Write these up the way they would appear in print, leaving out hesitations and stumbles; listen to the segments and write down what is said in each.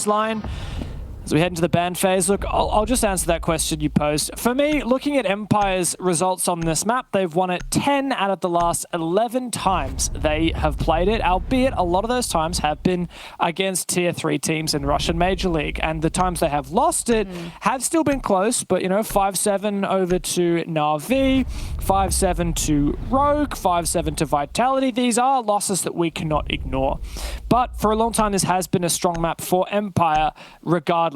line as we head into the ban phase. Look, I'll just answer that question you posed. For me, looking at Empire's results on this map, they've won it 10 out of the last 11 times they have played it, albeit a lot of those times have been against tier 3 teams in Russian Major League, and the times they have lost it have still been close, but you know, 5-7 over to Na'Vi, 5-7 to Rogue, 5-7 to Vitality. These are losses that we cannot ignore. But for a long time, this has been a strong map for Empire regardless.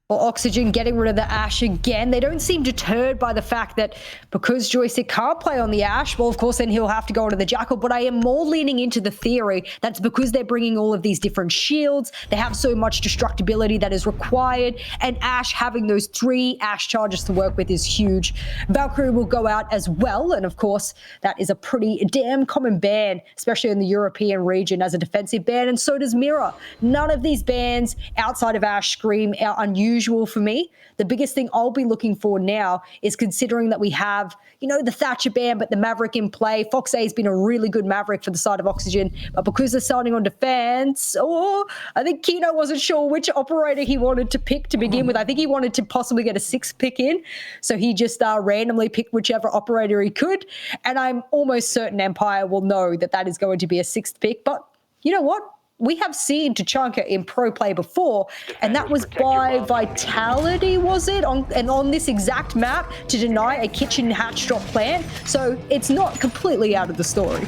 Well, Oxygen getting rid of the Ashe again. They don't seem deterred by the fact that because Joystick can't play on the Ashe, well, of course, then he'll have to go onto the Jackal. But I am more leaning into the theory that's because they're bringing all of these different shields. They have so much destructibility that is required. And Ashe having those 3 Ashe charges to work with is huge. Valkyrie will go out as well. And of course, that is a pretty damn common ban, especially in the European region as a defensive ban. And so does Mirror. None of these bans outside of Ashe scream out unusual for me. The biggest thing I'll be looking for now is considering that we have, you know, the Thatcher ban, but the Maverick in play. Fox A has been a really good Maverick for the side of Oxygen, but because they're starting on defense, I think Kino wasn't sure which operator he wanted to pick to begin with. I think he wanted to possibly get a 6th pick in, so he just randomly picked whichever operator he could, and I'm almost certain Empire will know that that is going to be a 6th pick, but you know what? We have seen Tachanka in pro play before, and that was by Vitality, was it? On this exact map to deny a kitchen hatch drop plant. So it's not completely out of the story.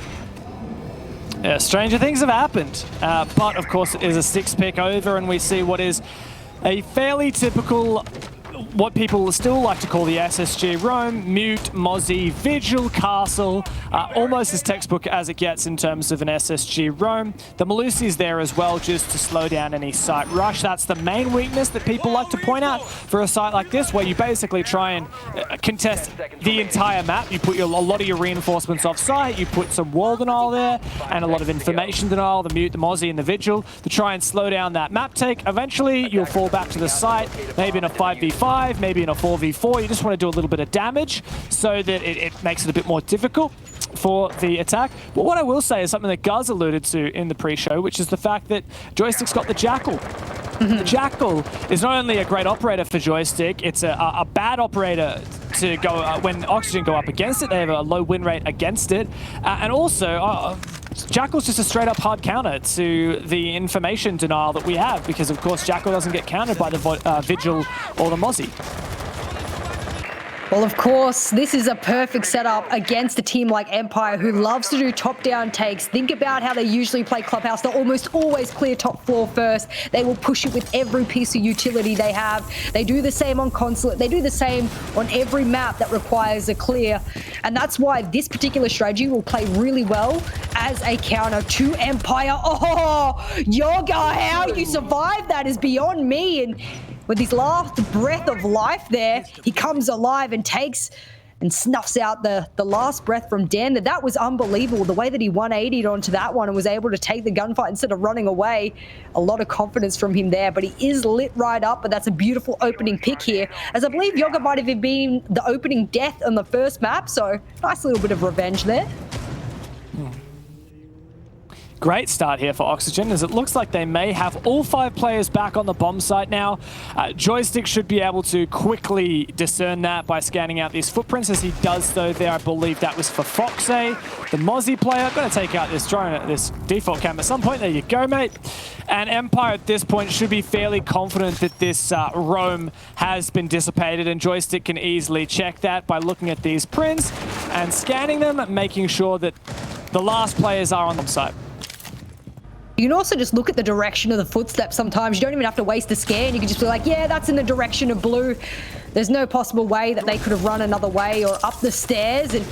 Yeah, stranger things have happened. But of course, it is a 6th pick over, and we see what is a fairly typical, what people still like to call the SSG roam, Mute, Mozzie, Vigil, Castle, almost as textbook as it gets in terms of an SSG roam. The Melusi's there as well, just to slow down any site rush. That's the main weakness that people like to point out for a site like this, where you basically try and contest the entire map. You put a lot of your reinforcements off site, you put some wall denial there, and a lot of information denial, the Mute, the Mozzie, and the Vigil, to try and slow down that map take. Eventually, you'll fall back to the site, maybe in a 5v5, maybe in a 4v4. You just want to do a little bit of damage so that it makes it a bit more difficult for the attack. But what I will say is something that Guz alluded to in the pre-show, which is the fact that Joystick's got the Jackal. The Jackal is not only a great operator for Joystick, it's a bad operator to go when Oxygen go up against it. They have a low win rate against it. And also, Jackal's just a straight up hard counter to the information denial that we have, because of course Jackal doesn't get countered by the Vigil or the Mozzie. Well, of course, this is a perfect setup against a team like Empire, who loves to do top-down takes. Think about how they usually play Clubhouse. They'll almost always clear top floor first. They will push it with every piece of utility they have. They do the same on Consulate. They do the same on every map that requires a clear. And that's why this particular strategy will play really well as a counter to Empire. Oh, Yoga, how you survived that is beyond me. And with his last breath of life there, he comes alive and takes and snuffs out the last breath from Dan. That was unbelievable, the way that he 180'd onto that one and was able to take the gunfight instead of running away. A lot of confidence from him there, but he is lit right up, but that's a beautiful opening pick here, as I believe Yoga might have been the opening death on the first map, so nice little bit of revenge there. Great start here for Oxygen, as it looks like they may have all 5 players back on the bomb site now. Joystick should be able to quickly discern that by scanning out these footprints, as he does though there. I believe that was for Fox A. The Mozzie player, going to take out this drone at this default cam at some point. There you go, mate. And Empire at this point should be fairly confident that this roam has been dissipated, and Joystick can easily check that by looking at these prints and scanning them, making sure that the last players are on the site. You can also just look at the direction of the footsteps sometimes. You don't even have to waste a scan. You can just be like, yeah, that's in the direction of blue. There's no possible way that they could have run another way or up the stairs. And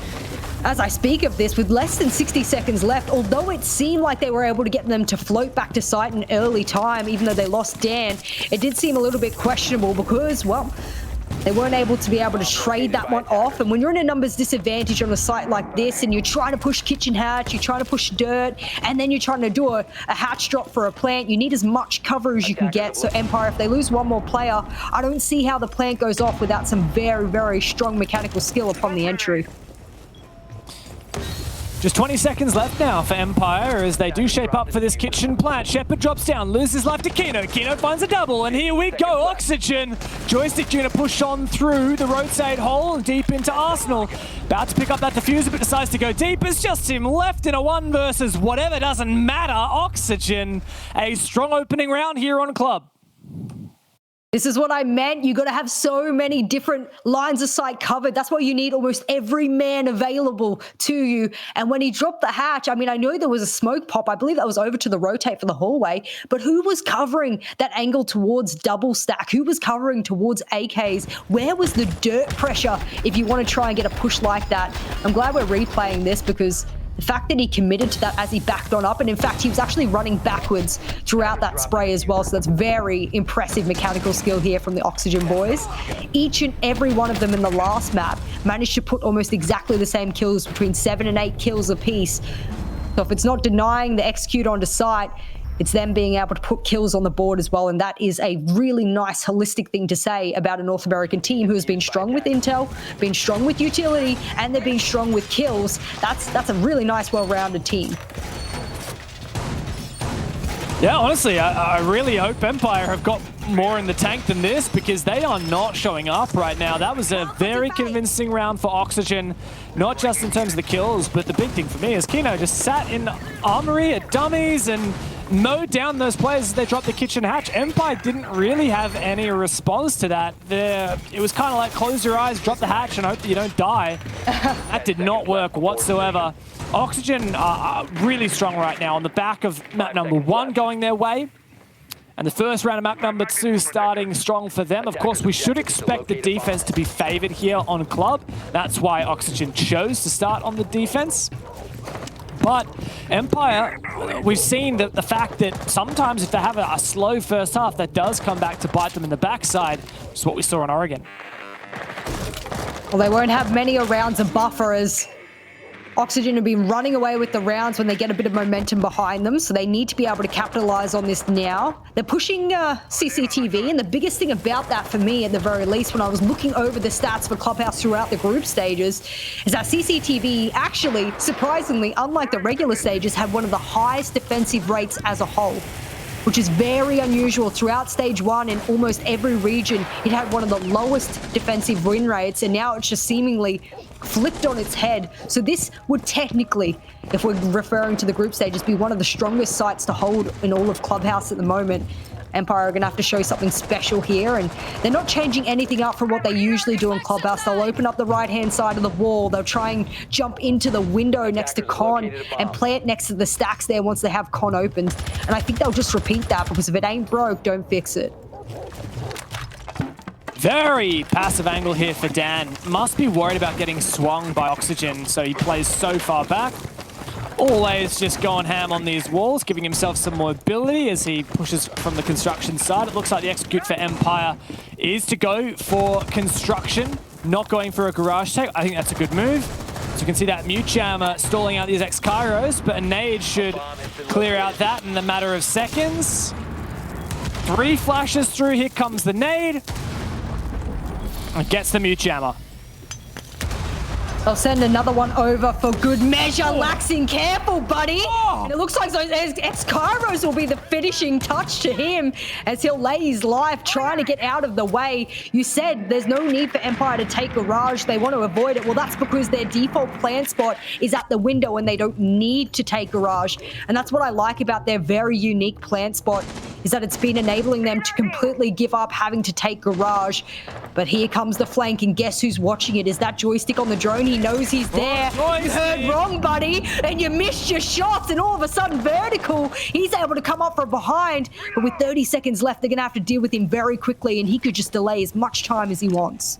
as I speak of this, with less than 60 seconds left, although it seemed like they were able to get them to float back to site in early time, even though they lost Dan, it did seem a little bit questionable because, well, they weren't able to be able to trade that one off. And when you're in a numbers disadvantage on a site like this and you're trying to push kitchen hatch, you're trying to push dirt, and then you're trying to do a hatch drop for a plant, you need as much cover as you can get. So Empire, if they lose one more player, I don't see how the plant goes off without some very, very strong mechanical skill upon the entry. Just 20 seconds left now for Empire as they do shape up for this kitchen plant. Shepard drops down, loses life to Kino. Kino finds a double, and here we go. Oxygen. Joystick going to push on through the rotate hole and deep into Arsenal. About to pick up that diffuser, but decides to go deep. It's just him left in a 1 versus whatever, doesn't matter. Oxygen, a strong opening round here on Club. This is what I meant. You got to have so many different lines of sight covered. That's why you need almost every man available to you. And when he dropped the hatch, I mean, I know there was a smoke pop. I believe that was over to the rotate for the hallway. But who was covering that angle towards double stack? Who was covering towards AKs? Where was the dirt pressure if you want to try and get a push like that? I'm glad we're replaying this because the fact that he committed to that as he backed on up, and in fact, he was actually running backwards throughout that spray as well, so that's very impressive mechanical skill here from the Oxygen boys. Each and every one of them in the last map managed to put almost exactly the same kills, between 7 and 8 kills apiece. So if it's not denying the execute onto site, it's them being able to put kills on the board as well, and that is a really nice holistic thing to say about a North American team who has been strong with intel, been strong with utility, and they've been strong with kills. That's a really nice, well-rounded team. Yeah, honestly, I really hope Empire have got more in the tank than this because they are not showing up right now. That was a very convincing round for Oxygen, not just in terms of the kills, but the big thing for me is Kino just sat in Armory at dummies and mowed down those players as they dropped the kitchen hatch. Empire didn't really have any response to that. It was kind of like close your eyes, drop the hatch, and hope that you don't die. That did not work whatsoever. Oxygen are really strong right now on the back of map number 1 going their way. And the first round of map number 2 starting strong for them. Of course, we should expect the defense to be favored here on Club. That's why Oxygen chose to start on the defense. But Empire, we've seen the fact that sometimes if they have a slow first half, that does come back to bite them in the backside. It's what we saw in Oregon. Well, they won't have many rounds of buffer as Oxygen have been running away with the rounds when they get a bit of momentum behind them, so they need to be able to capitalize on this now. They're pushing CCTV, and the biggest thing about that for me, at the very least, when I was looking over the stats for Clubhouse throughout the group stages, is that CCTV actually, surprisingly, unlike the regular stages, had one of the highest defensive rates as a whole, which is very unusual. Throughout stage 1 in almost every region, it had one of the lowest defensive win rates, and now it's just seemingly flipped on its head. So this would technically, if we're referring to the group stages, be one of the strongest sites to hold in all of Clubhouse at the moment. Empire are going to have to show something special here, and they're not changing anything up from what they usually do in Clubhouse. They'll open up the right-hand side of the wall. They'll try and jump into the window next to Con and plant next to the stacks there once they have Con opened. And I think they'll just repeat that because if it ain't broke, don't fix it. Very passive angle here for Dan. Must be worried about getting swung by Oxygen, so he plays so far back. Always just going ham on these walls, giving himself some mobility as he pushes from the construction side. It looks like the execute for Empire is to go for construction, not going for a garage take. I think that's a good move. So you can see that mute jammer stalling out these X-Kairos, but a nade should clear out that in a matter of seconds. 3 flashes through, here comes the nade. And gets the mute jammer. They'll send another one over for good measure. Laxing, careful, buddy. And it looks like those X-Kairos will be the finishing touch to him as he'll lay his life trying to get out of the way. You said there's no need for Empire to take Garage. They want to avoid it. Well, that's because their default plant spot is at the window and they don't need to take Garage. And that's what I like about their very unique plant spot, is that it's been enabling them to completely give up having to take Garage. But here comes the flank, and guess who's watching it? Is that joystick on the drone? He knows he's there. You heard wrong, buddy, and you missed your shots, and all of a sudden, Vertical, he's able to come up from behind. But with 30 seconds left, they're going to have to deal with him very quickly, and he could just delay as much time as he wants.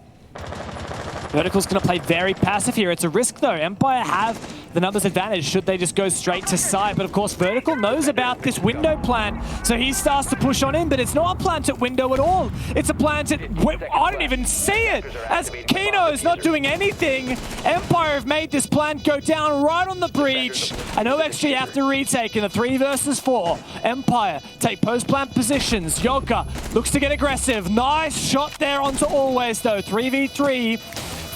Vertical's going to play very passive here. It's a risk, though. Empire have the numbers advantage should they just go straight to side. But, of course, Vertical knows about this window plant, so he starts to push on in. But it's not a planted window at all. It's a planted... I didn't even see it, as Kino's not doing anything. Empire have made this plant go down right on the breach. And OXG have to retake in the 3 versus 4. Empire take post-plant positions. Yoga looks to get aggressive. Nice shot there onto Always, though. 3v3.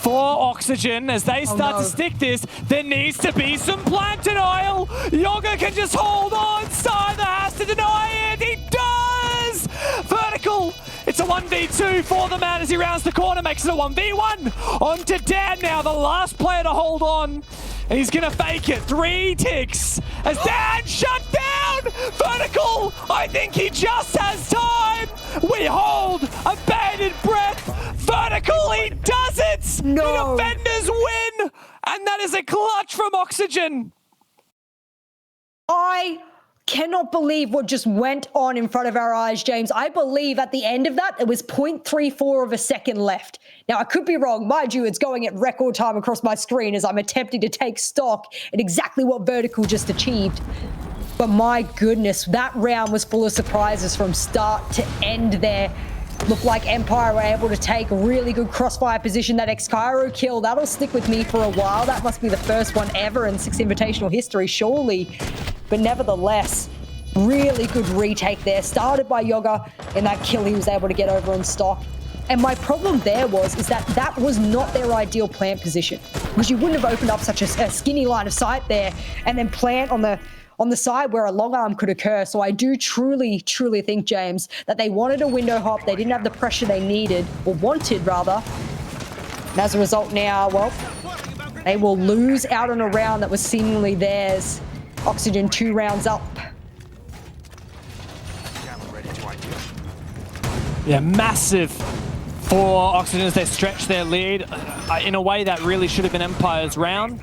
for Oxygen as they start to stick this. There needs to be some plant denial. Yoga can just hold on. Cyther has to deny it. He does! Vertical. It's a 1v2 for the man as he rounds the corner, makes it a 1v1. On to Dan now, the last player to hold on. And he's gonna fake it. 3 ticks as Dan shut down. Vertical, I think he just has time. We hold a bated breath. Vertical, he does it. No. The defenders win. And that is a clutch from Oxygen. I cannot believe what just went on in front of our eyes, James. I believe at the end of that, it was 0.34 of a second left. Now, I could be wrong. Mind you, it's going at record time across my screen as I'm attempting to take stock at exactly what Vertical just achieved. But my goodness, that round was full of surprises from start to end there. Looked like Empire were able to take a really good crossfire position. That X-Cairo kill, that'll stick with me for a while. That must be the first one ever in Six Invitational history, surely. But nevertheless, really good retake there. Started by Yoga in that kill he was able to get over in stock. And my problem there is that that was not their ideal plant position, because you wouldn't have opened up such a skinny line of sight there and then plant on the side where a long arm could occur. So I do truly think, James, that they wanted a window hop. They didn't have the pressure they needed, or wanted rather. And as a result now, well, they will lose out on a round that was seemingly theirs. Oxygen 2 rounds up. Yeah, massive for Oxygen as they stretch their lead in a way that really should have been Empire's round.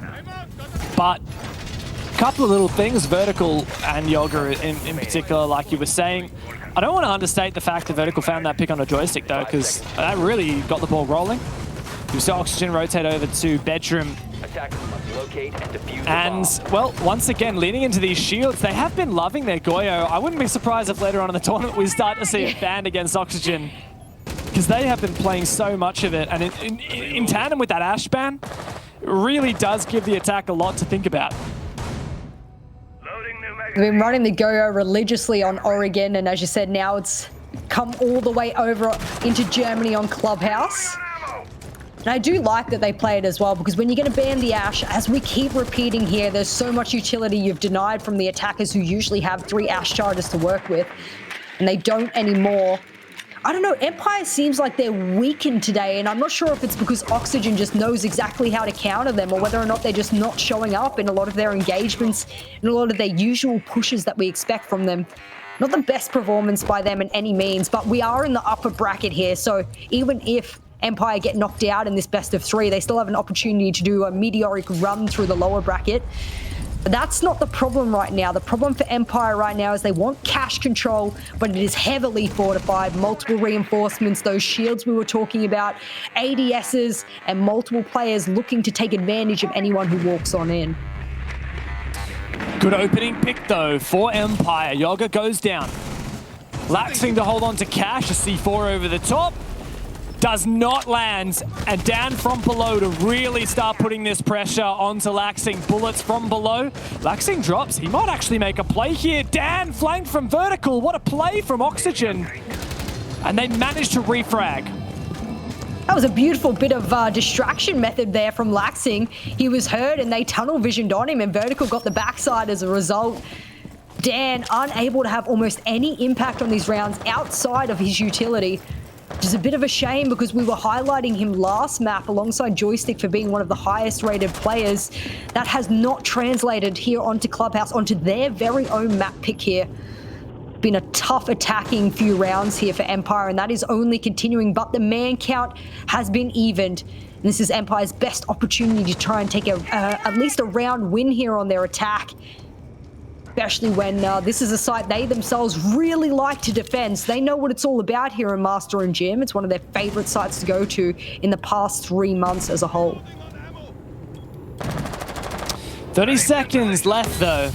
But a couple of little things, Vertical and Yoga in particular, like you were saying. I don't want to understate the fact that Vertical found that pick on a joystick though, because that really got the ball rolling. You saw Oxygen rotate over to Bedroom. And, well, once again, leading into these shields, they have been loving their Goyo. I wouldn't be surprised if later on in the tournament we start to see it banned against Oxygen, because they have been playing so much of it. And in tandem with that Ash ban, it really does give the attack a lot to think about. We've been running the Goyo religiously on Oregon, and as you said, now it's come all the way over into Germany on Clubhouse. And I do like that they play it as well, because when you're going to ban the Ash, as we keep repeating here, there's so much utility you've denied from the attackers who usually have 3 Ash charges to work with, and they don't anymore. I don't know, Empire seems like they're weakened today, and I'm not sure if it's because Oxygen just knows exactly how to counter them, or whether or not they're just not showing up in a lot of their engagements and a lot of their usual pushes that we expect from them. Not the best performance by them in any means, but we are in the upper bracket here, so even if Empire get knocked out in this best of 3, they still have an opportunity to do a meteoric run through the lower bracket. But that's not the problem right now. The problem for Empire right now is they want cash control, but it is heavily fortified. Multiple reinforcements, those shields we were talking about, ADSs, and multiple players looking to take advantage of anyone who walks on in. Good opening pick though for Empire. Yoga goes down. Laxing to hold on to Cash, a C4 over the top. Does not land, and down from below to really start putting this pressure onto Laxing. Bullets from below. Laxing drops. He might actually make a play here. Dan flanked from Vertical. What a play from Oxygen. And they managed to refrag. That was a beautiful bit of distraction method there from Laxing. He was hurt and they tunnel visioned on him, and Vertical got the backside as a result. Dan unable to have almost any impact on these rounds outside of his utility. Which is a bit of a shame, because we were highlighting him last map alongside Joystick for being one of the highest rated players. That has not translated here onto Clubhouse, onto their very own map pick here. Been a tough attacking few rounds here for Empire, and that is only continuing, but the man count has been evened. And this is Empire's best opportunity to try and take at least a round win here on their attack. Especially when this is a site they themselves really like to defend. So they know what it's all about here in Master and Gym. It's one of their favorite sites to go to in the past 3 months as a whole. 30 seconds left though.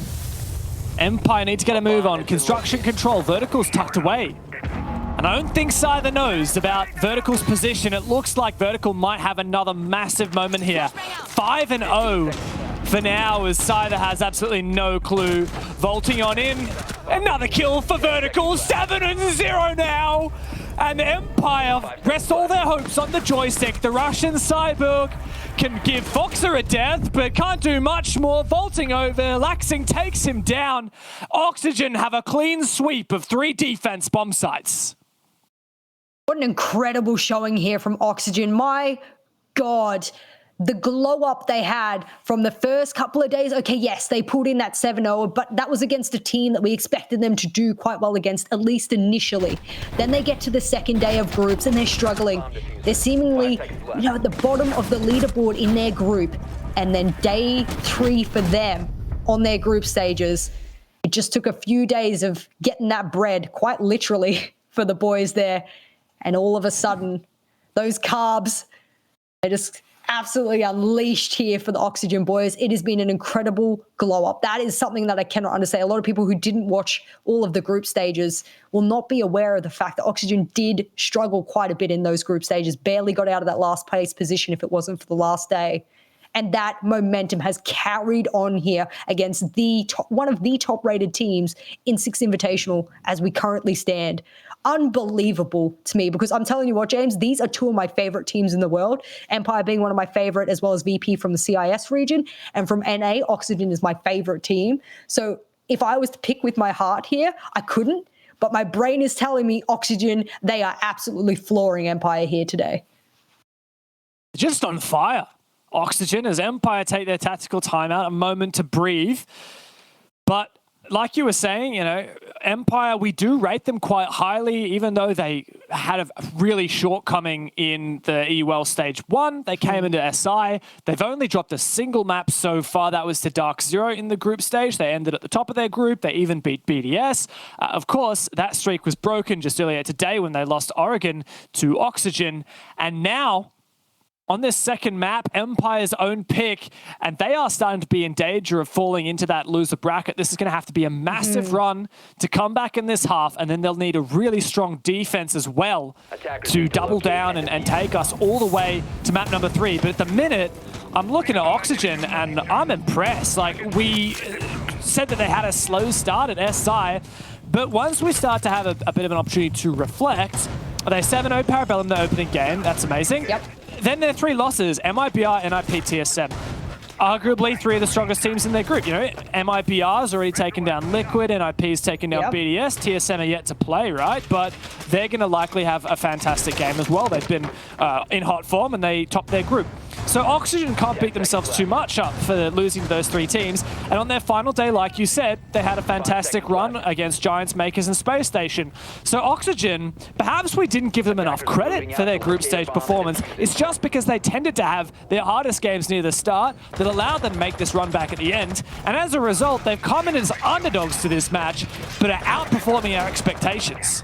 Empire need to get a move on. Construction control. Vertical's tucked away. And I don't think Cyther knows about Vertical's position. It looks like Vertical might have another massive moment here. 5-0. For now, as Cyther has absolutely no clue. Vaulting on in. Another kill for Vertical. 7-0 now. And Empire rest all their hopes on the joystick. The Russian Cyborg can give Foxer a death, but can't do much more. Vaulting over, Laxing takes him down. Oxygen have a clean sweep of 3 defense bomb sites. What an incredible showing here from Oxygen. My God, the glow up they had from the first couple of days. Okay, yes, they pulled in that 7-0, but that was against a team that we expected them to do quite well against, at least initially. Then they get to the second day of groups and they're struggling. They're seemingly, at the bottom of the leaderboard in their group. And then day 3 for them on their group stages. It just took a few days of getting that bread, quite literally, for the boys there. And all of a sudden, those carbs, they're just absolutely unleashed here for the Oxygen boys. It has been an incredible glow up. That is something that I cannot understand. A lot of people who didn't watch all of the group stages will not be aware of the fact that Oxygen did struggle quite a bit in those group stages, barely got out of that last place position if it wasn't for the last day. And that momentum has carried on here against one of the top rated teams in Six Invitational as we currently stand. Unbelievable to me, because I'm telling you what, James, these are 2 of my favorite teams in the world. Empire being one of my favorite, as well as VP from the CIS region, and from NA, Oxygen is my favorite team. So if I was to pick with my heart here, I couldn't, but my brain is telling me Oxygen, they are absolutely flooring Empire here today. Just on fire. Oxygen, as Empire take their tactical timeout, a moment to breathe. But like you were saying, Empire, we do rate them quite highly, even though they had a really shortcoming in the EUL Stage 1. They came into SI. They've only dropped a single map so far. That was to Dark Zero in the group stage. They ended at the top of their group. They even beat BDS. Of course, that streak was broken just earlier today when they lost Oregon to Oxygen. And now, on this second map, Empire's own pick, and they are starting to be in danger of falling into that loser bracket. This is going to have to be a massive run to come back in this half, and then they'll need a really strong defense as well to double down and take us all the way to map number 3. But at the minute, I'm looking at Oxygen, and I'm impressed. Like, we said that they had a slow start at SI, but once we start to have a bit of an opportunity to reflect, they 7-0 Parabellum the opening game. That's amazing. Yep. Then their 3 losses, MIBR, NIP, TSM. Arguably 3 of the strongest teams in their group. MIBR's already taken down Liquid, NIP's taken down BDS, TSM are yet to play, right? But they're going to likely have a fantastic game as well. They've been in hot form and they topped their group. So Oxygen can't beat themselves too much up for losing to those 3 teams. And on their final day, like you said, they had a fantastic run against Giants, Makers, and Space Station. So Oxygen, perhaps we didn't give them enough credit for their group stage performance. It's just because they tended to have their hardest games near the start that allowed them to make this run back at the end. And as a result, they've come in as underdogs to this match, but are outperforming our expectations.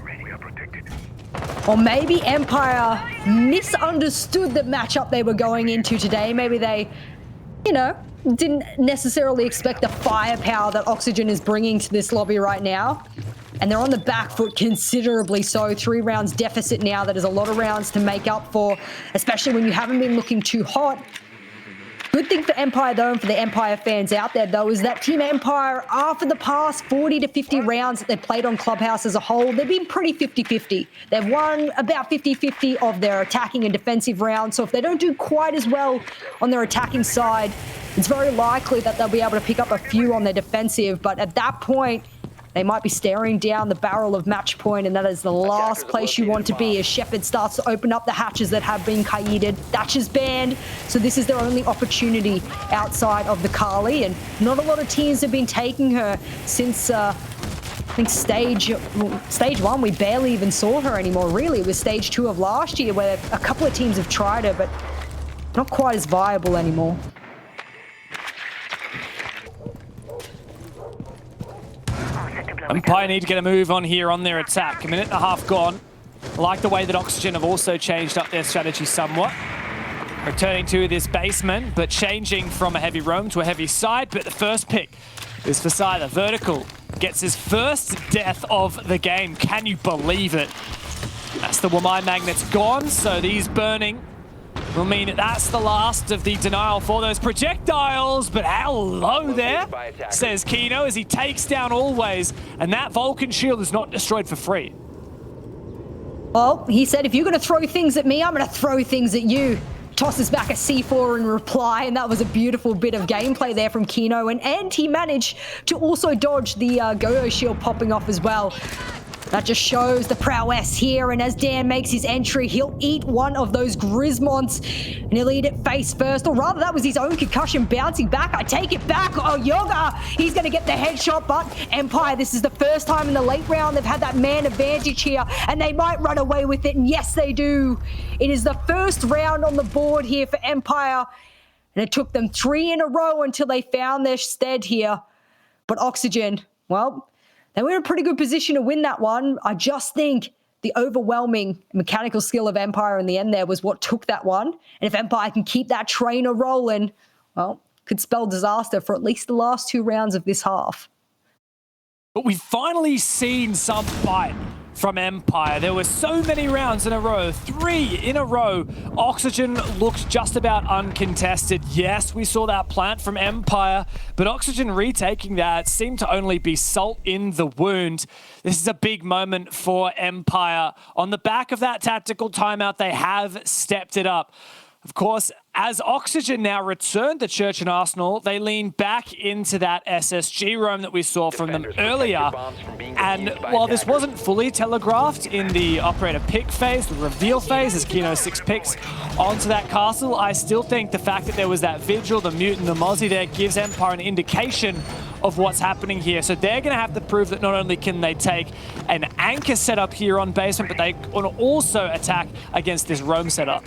Or maybe Empire misunderstood the matchup they were going into today. Maybe they, didn't necessarily expect the firepower that Oxygen is bringing to this lobby right now. And they're on the back foot considerably so. 3 rounds deficit now. That is a lot of rounds to make up for, especially when you haven't been looking too hot. Good thing for Empire, though, and for the Empire fans out there, though, is that Team Empire, after the past 40 to 50 rounds that they've played on Clubhouse as a whole, they've been pretty 50-50. They've won about 50-50 of their attacking and defensive rounds, so if they don't do quite as well on their attacking side, it's very likely that they'll be able to pick up a few on their defensive, but at that point, they might be staring down the barrel of match point, and that is the last place you want to be as Shepard starts to open up the hatches that have been kaided. Thatcher's banned, so this is their only opportunity outside of the Kali, and not a lot of teams have been taking her since, I think stage 1, we barely even saw her anymore, really. It was stage 2 of last year where a couple of teams have tried her, but not quite as viable anymore. Empire need to get a move on here on their attack. A minute and a half gone. I like the way that Oxygen have also changed up their strategy somewhat. Returning to this basement, but changing from a heavy roam to a heavy side. But the first pick is for Scyther. Vertical gets his first death of the game. Can you believe it? That's the Wamai Magnet's gone, so these burning will mean that's the last of the denial for those projectiles, but hello there, says Kino as he takes down Always, and that Vulcan shield is not destroyed for free. Well, he said, if you're going to throw things at me, I'm going to throw things at you. Tosses back a C4 in reply, and that was a beautiful bit of gameplay there from Kino. And he managed to also dodge the Go-Go shield popping off as well. That just shows the prowess here, and as Dan makes his entry, he'll eat one of those Grismonts, and he'll eat it face first, or rather that was his own concussion bouncing back. I take it back. Oh, Yoga, he's going to get the headshot, but Empire, this is the first time in the late round they've had that man advantage here, and they might run away with it, and yes, they do. It is the first round on the board here for Empire, and it took them 3 in a row until they found their stead here. But Oxygen, well, they were in a pretty good position to win that one. I just think the overwhelming mechanical skill of Empire in the end there was what took that one. And if Empire can keep that trainer rolling, well, could spell disaster for at least the last 2 rounds of this half. But we've finally seen some fight from Empire. There were so many rounds in a row, 3 in a row. Oxygen looked just about uncontested. Yes, we saw that plant from Empire, but Oxygen retaking that seemed to only be salt in the wound. This is a big moment for Empire. On the back of that tactical timeout, they have stepped it up. Of course, as Oxygen now return to Church and Arsenal, they lean back into that SSG roam that we saw from them earlier. And while this wasn't fully telegraphed in the operator pick phase, the reveal phase, as Kino 6 picks onto that castle, I still think the fact that there was that Vigil, the Mutant, the Mozzie there gives Empire an indication of what's happening here. So they're going to have to prove that not only can they take an anchor setup here on basement, but they can also attack against this roam setup.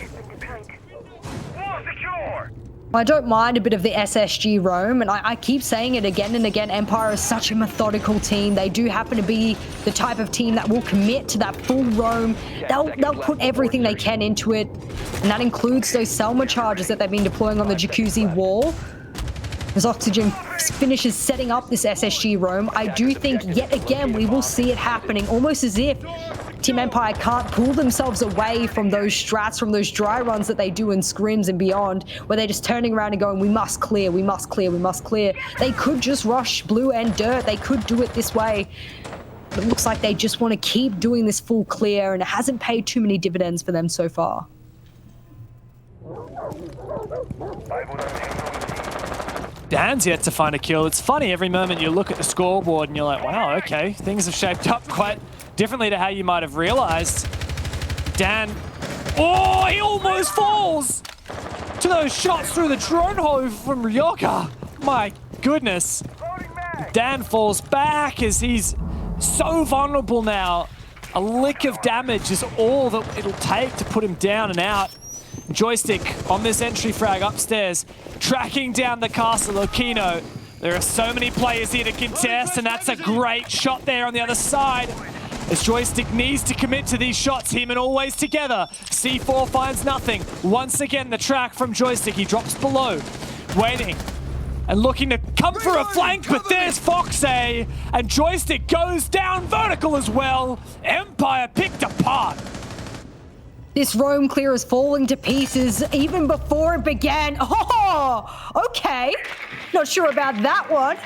I don't mind a bit of the SSG roam, and I keep saying it again and again, Empire is such a methodical team. They do happen to be the type of team that will commit to that full roam. They'll put everything they can into it, and that includes those Selma charges that they've been deploying on the Jacuzzi wall. As Oxygen finishes setting up this SSG roam, I do think yet again we will see it happening, almost as if Team Empire can't pull themselves away from those strats, from those dry runs that they do in scrims and beyond, where they're just turning around and going, we must clear, we must clear, we must clear. They could just rush blue and dirt. They could do it this way. But it looks like they just want to keep doing this full clear, and it hasn't paid too many dividends for them so far. Dan's yet to find a kill. It's funny, every moment you look at the scoreboard and you're like, wow, okay, things have shaped up quite differently to how you might have realized. Dan, oh, he almost falls to those shots through the drone hole from Ryoka. My goodness. Dan falls back as he's so vulnerable now. A lick of damage is all that it'll take to put him down and out. Joystick on this entry frag upstairs, tracking down the castle of Kino. There are so many players here to contest, and that's a great shot there on the other side. As Joystick needs to commit to these shots, him and always together. C4 finds nothing. Once again, the track from Joystick. He drops below, waiting and looking to come for a flank, but there's Foxe, and Joystick goes down vertical as well. Empire picked apart. This roam clear is falling to pieces even before it began. Oh, okay. Not sure about that one.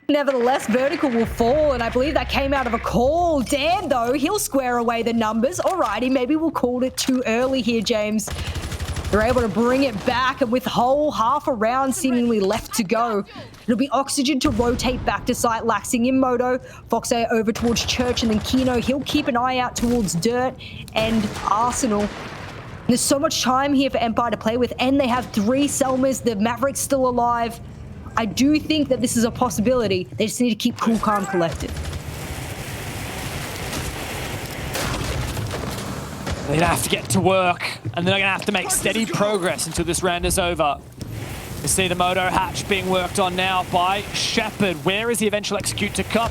Nevertheless, vertical will fall, and I believe that came out of a call. Dan, though, he'll square away the numbers. Alrighty, maybe we'll call it too early here, James. They're able to bring it back, and with whole half a round seemingly left to go, it'll be Oxygen to rotate back to site, laxing in Moto, Foxe over towards Church, and then Kino, he'll keep an eye out towards Dirt and Arsenal. There's so much time here for Empire to play with, and they have 3 Selmas, the Maverick's still alive. I do think that this is a possibility. They just need to keep cool, calm, collected. They're going to have to get to work, and they're going to have to make steady progress until this round is over. You see the Moto hatch being worked on now by Shepard. Where is the eventual execute to come?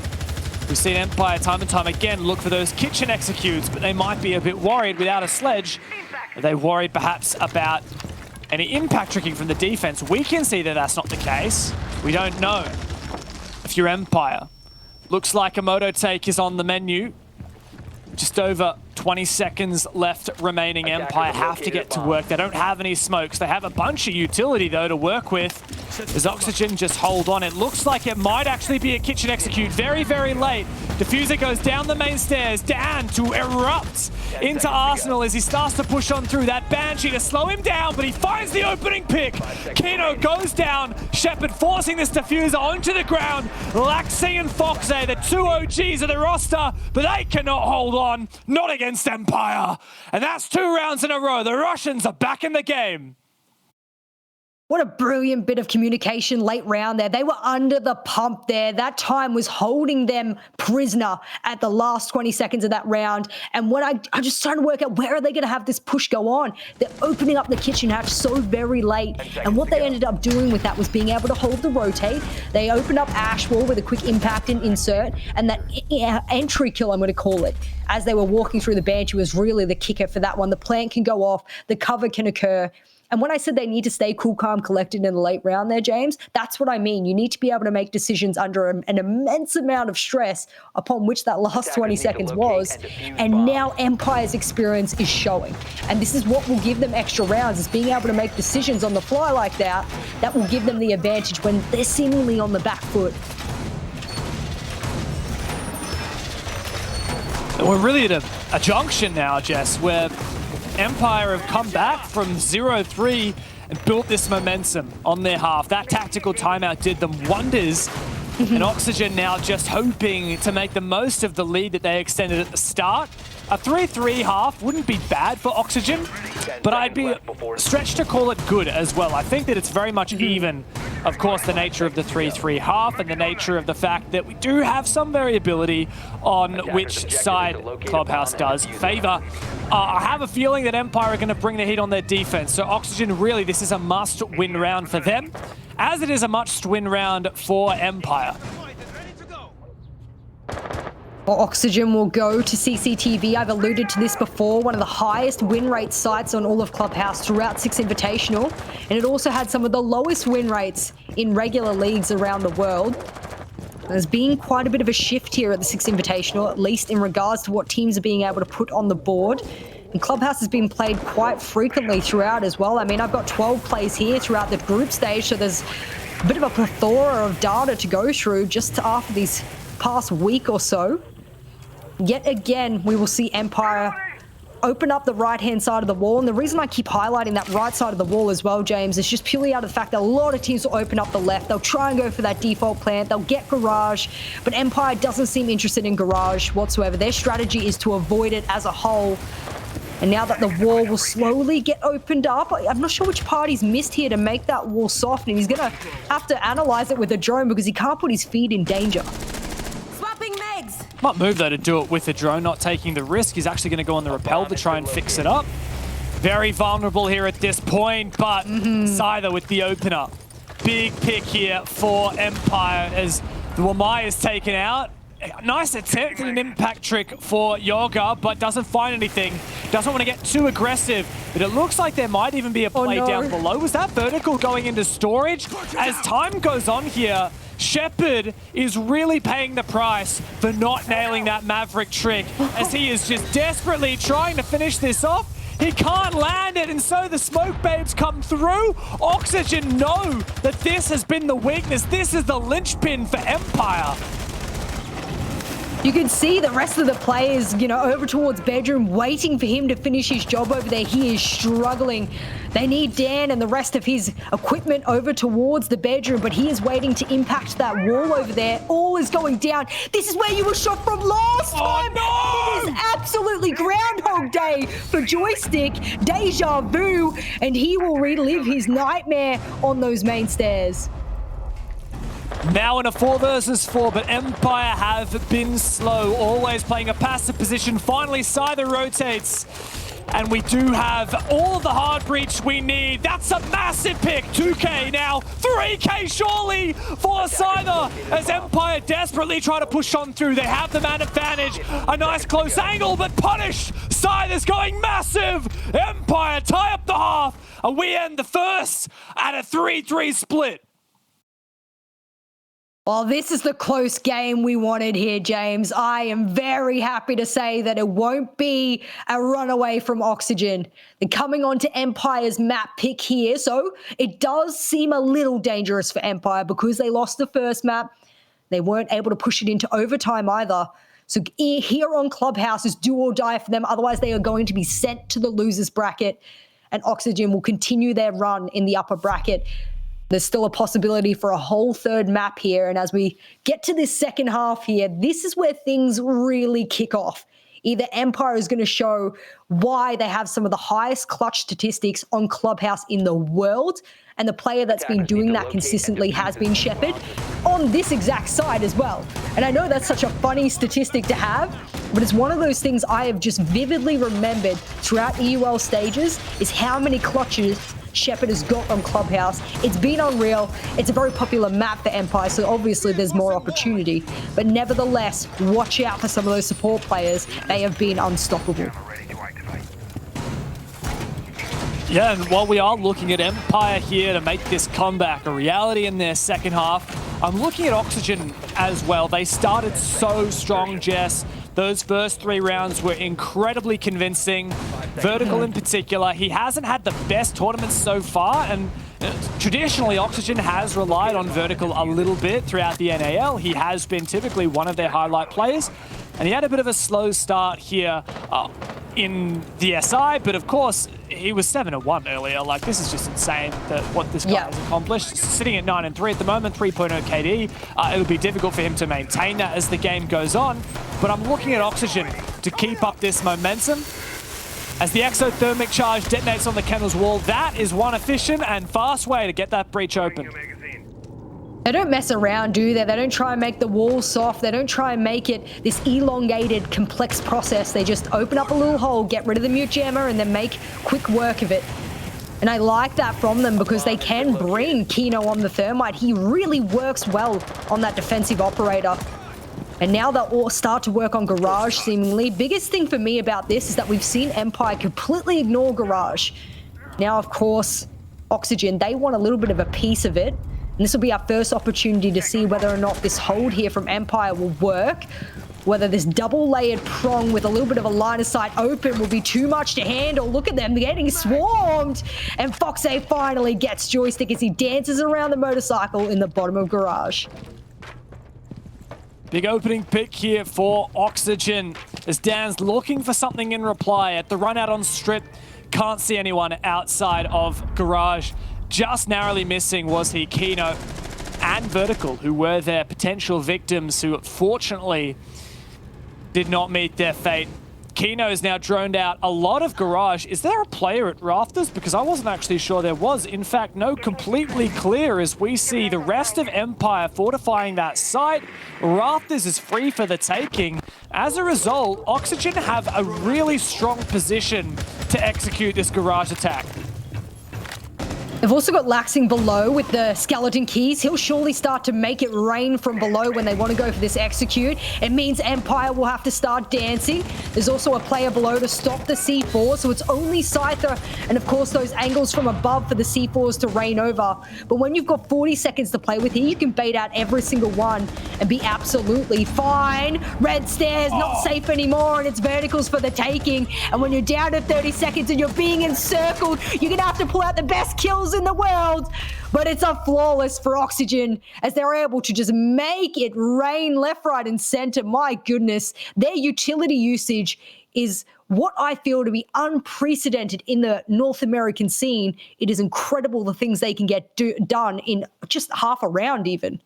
We've seen Empire time and time again look for those kitchen executes, but they might be a bit worried without a sledge. Are they worried perhaps about any impact tricking from the defense? We can see that that's not the case. We don't know. If you're Empire, looks like a Moto take is on the menu. Just over 20 seconds left remaining. Empire have to get to work. They don't have any smokes. They have a bunch of utility, though, to work with. Does Oxygen just hold on? It looks like it might actually be a kitchen execute very, very late. Diffuser goes down the main stairs. Dan to erupt into Arsenal as he starts to push on through. That Banshee to slow him down, but he finds the opening pick. Kino goes down. Shepard forcing this Diffuser onto the ground. Laxing and Foxe, the two OGs of the roster, but they cannot hold on. Not against Empire. And that's 2 rounds in a row. The Russians are back in the game. What a brilliant bit of communication late round there. They were under the pump there. That time was holding them prisoner at the last 20 seconds of that round. And when I just trying to work out where are they going to have this push go on. They're opening up the kitchen hatch so very late. And what they ended up doing with that was being able to hold the rotate. They opened up Ash Wall with a quick impact and insert. And that entry kill, I'm going to call it, as they were walking through the Banshee was really the kicker for that one. The plant can go off. The cover can occur. And when I said they need to stay cool, calm, collected in the late round there, James, that's what I mean. You need to be able to make decisions under an immense amount of stress upon which that last 20 seconds was. And now Empire's experience is showing. And this is what will give them extra rounds, is being able to make decisions on the fly like that. That will give them the advantage when they're seemingly on the back foot. We're really at a junction now, Jess, where Empire have come back from 0-3 and built this momentum on their half. That tactical timeout did them wonders. And Oxygen now just hoping to make the most of the lead that they extended at the start. A 3-3 half wouldn't be bad for Oxygen, but I'd be stretched to call it good as well. I think that it's very much even. Of course, the nature of the 3-3 half and the nature of the fact that we do have some variability on which side Clubhouse does favor. I have a feeling that Empire are going to bring the heat on their defense. So Oxygen, really, this is a must-win round for them, as it is a must-win round for Empire. Well, Oxygen will go to CCTV. I've alluded to this before. One of the highest win rate sites on all of Clubhouse throughout Six Invitational. And it also had some of the lowest win rates in regular leagues around the world. There's been quite a bit of a shift here at the Six Invitational, at least in regards to what teams are being able to put on the board. And Clubhouse has been played quite frequently throughout as well. I mean, I've got 12 plays here throughout the group stage, so there's a bit of a plethora of data to go through just after these past week or so. Yet again, we will see Empire open up the right-hand side of the wall. And the reason I keep highlighting that right side of the wall as well, James, is just purely out of the fact that a lot of teams will open up the left. They'll try and go for that default plant. They'll get Garage, but Empire doesn't seem interested in Garage whatsoever. Their strategy is to avoid it as a whole. And now that the wall will slowly get opened up, I'm not sure which part he's missed here to make that wall soft. And he's going to have to analyze it with a drone because he can't put his feet in danger. Might move though to do it with the drone, not taking the risk. He's actually going to go on the rappel to try and fix it up. Very vulnerable here at this point, but Scyther with the opener. Big pick here for Empire as the Wamai is taken out. Nice attempt at an impact trick for Yoga, but doesn't find anything. Doesn't want to get too aggressive, but it looks like there might even be a play down below. Was that vertical going into storage? As time goes on here, Shepard is really paying the price for not nailing that Maverick trick, as he is just desperately trying to finish this off. He can't land it, and so the smoke babes come through. Oxygen know that this has been the weakness. This is the linchpin for Empire. You can see the rest of the players, over towards bedroom, waiting for him to finish his job over there. He is struggling. They need Dan and the rest of his equipment over towards the bedroom, but he is waiting to impact that wall over there. All is going down. This is where you were shot from last time. Oh, no! It is absolutely Groundhog Day for Joystick. Deja vu, and he will relive his nightmare on those main stairs. Now in a 4 versus 4, but Empire have been slow, always playing a passive position. Finally, Scyther rotates, and we do have all of the hard breach we need. That's a massive pick. 2K now, 3K surely for Scyther, as Empire desperately try to push on through. They have the man advantage, a nice close angle, but punished. Scyther's going massive. Empire tie up the half, and we end the first at a 3-3 split. Well, this is the close game we wanted here, James. I am very happy to say that it won't be a runaway from Oxygen. They're coming on to Empire's map pick here, so it does seem a little dangerous for Empire because they lost the first map. They weren't able to push it into overtime either. So here on Clubhouse is do or die for them. Otherwise, they are going to be sent to the losers bracket, and Oxygen will continue their run in the upper bracket. There's still a possibility for a whole third map here. And as we get to this second half here, this is where things really kick off. Either Empire is going to show why they have some of the highest clutch statistics on Clubhouse in the world, and the player that's been doing that consistently has been Shepard on this exact side as well. And I know that's such a funny statistic to have, but it's one of those things I have just vividly remembered throughout EUL stages, is how many clutches Shepard has got on Clubhouse. It's been unreal. It's a very popular map for Empire, so obviously there's more opportunity. But nevertheless, watch out for some of those support players. They have been unstoppable. Yeah, and while we are looking at Empire here to make this comeback a reality in their second half, I'm looking at Oxygen as well. They started so strong, Jess. Those first 3 rounds were incredibly convincing. Vertical in particular, he hasn't had the best tournaments so far, and traditionally Oxygen has relied on Vertical a little bit throughout the NAL. He has been typically one of their highlight players, and he had a bit of a slow start here in the SI, but of course he was 7-1 earlier. Like, this is just insane that what this guy has accomplished. Sitting at 9-3 at the moment, 3.0 KD. It'll be difficult for him to maintain that as the game goes on, but I'm looking at Oxygen to keep up this momentum. As the exothermic charge detonates on the Kennel's wall, that is one efficient and fast way to get that breach open. They don't mess around, do they? They don't try and make the wall soft. They don't try and make it this elongated, complex process. They just open up a little hole, get rid of the mute jammer, and then make quick work of it. And I like that from them because they can bring Kino on the Thermite. He really works well on that defensive operator. And now they'll all start to work on Garage, seemingly. Biggest thing for me about this is that we've seen Empire completely ignore Garage. Now, of course, Oxygen, they want a little bit of a piece of it. And this will be our first opportunity to see whether or not this hold here from Empire will work. Whether this double-layered prong with a little bit of a line of sight open will be too much to handle. Look at them, they're getting swarmed. And Foxay finally gets Joystick as he dances around the motorcycle in the bottom of Garage. Big opening pick here for Oxygen as Dan's looking for something in reply at the run out on strip. Can't see anyone outside of Garage. Just narrowly missing was he Kino and Vertical, who were their potential victims, who fortunately did not meet their fate. Kino is now droned out a lot of Garage. Is there a player at Rafters? Because I wasn't actually sure there was. In fact, no, completely clear as we see the rest of Empire fortifying that site. Rafters is free for the taking. As a result, Oxygen have a really strong position to execute this Garage attack. They've also got Laxing below with the skeleton keys. He'll surely start to make it rain from below when they want to go for this execute. It means Empire will have to start dancing. There's also a player below to stop the C4, so it's only Scyther and of course those angles from above for the C4s to rain over. But when you've got 40 seconds to play with here, you can bait out every single one and be absolutely fine. Red stairs, not safe anymore, and it's Verticals for the taking. And when you're down to 30 seconds and you're being encircled, you're gonna have to pull out the best kills in the world, but it's a flawless for Oxygen as they're able to just make it rain left, right, and center. My goodness, their utility usage is what I feel to be unprecedented in the North American scene. It is incredible the things they can get done in just half a round even.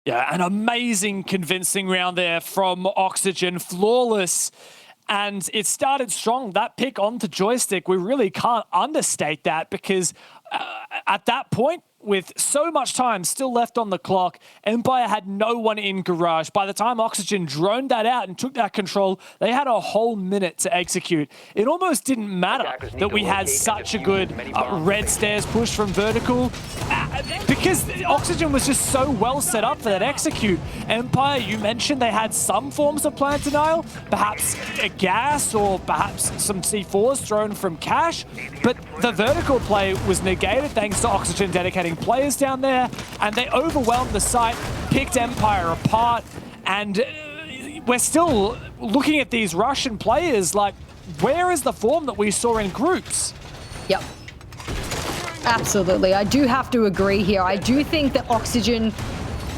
Yeah, an amazing convincing round there from Oxygen, flawless. And it started strong. That pick onto Joystick, we really can't understate that because at that point, with so much time still left on the clock, Empire had no one in Garage. By the time Oxygen droned that out and took that control, they had a whole minute to execute. It almost didn't matter that we had such a good red stairs push from Vertical because Oxygen was just so well set up for that execute. Empire, you mentioned they had some forms of plant denial, perhaps a gas or perhaps some C4s thrown from Cash, but the Vertical play was negated thanks to Oxygen dedicating players down there, and they overwhelmed the site, picked Empire apart, and we're still looking at these Russian players like, where is the form that we saw in groups? Yep. Absolutely. I do have to agree here. I do think that Oxygen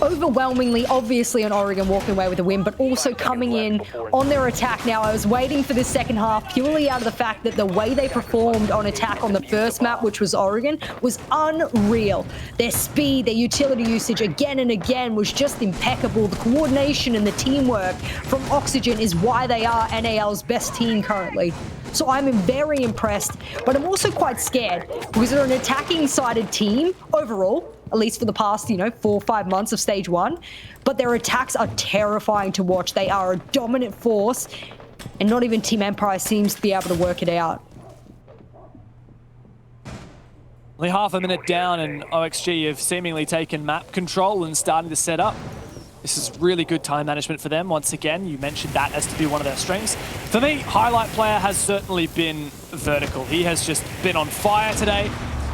overwhelmingly, obviously, on Oregon walking away with a win, but also coming in on their attack. Now, I was waiting for the second half purely out of the fact that the way they performed on attack on the first map, which was Oregon, was unreal. Their speed, their utility usage again and again was just impeccable. The coordination and the teamwork from Oxygen is why they are NAL's best team currently. So I'm very impressed, but I'm also quite scared because they're an attacking-sided team overall, at least for the past, 4 or 5 months of stage 1. But their attacks are terrifying to watch. They are a dominant force, and not even Team Empire seems to be able to work it out. Only half a minute down, and OXG have seemingly taken map control and starting to set up. This is really good time management for them. Once again, you mentioned that as to be one of their strengths. For me, highlight player has certainly been Vertical. He has just been on fire today.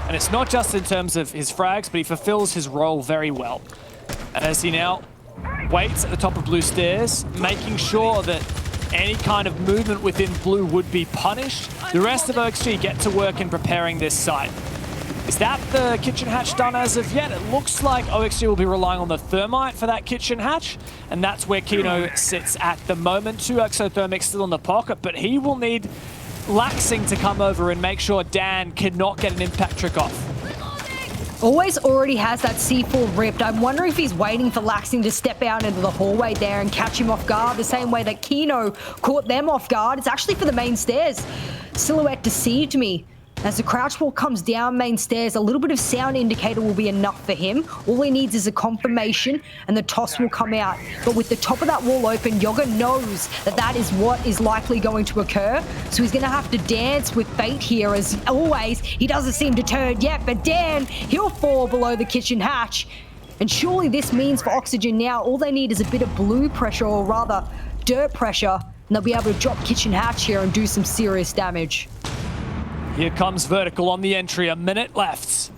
And it's not just in terms of his frags, but he fulfills his role very well. As he now waits at the top of blue stairs, making sure that any kind of movement within blue would be punished. The rest of OXG get to work in preparing this site. Is that the kitchen hatch done as of yet? It looks like OXG will be relying on the thermite for that kitchen hatch, and that's where Kino sits at the moment. 2 exothermics still in the pocket, but he will need Laxing to come over and make sure Dan cannot get an impact trick off. Always already has that C4 ripped. I'm wondering if he's waiting for Laxing to step out into the hallway there and catch him off guard the same way that Kino caught them off guard. It's actually for the main stairs. Silhouette deceived me. As the crouch wall comes down main stairs, a little bit of sound indicator will be enough for him. All he needs is a confirmation and the toss will come out. But with the top of that wall open, Yoga knows that that is what is likely going to occur. So he's going to have to dance with fate here. As always, he doesn't seem deterred yet, but Dan, he'll fall below the kitchen hatch. And surely this means for Oxygen now, all they need is a bit of blue pressure, or rather dirt pressure, and they'll be able to drop kitchen hatch here and do some serious damage. Here comes Vertical on the entry, a minute left.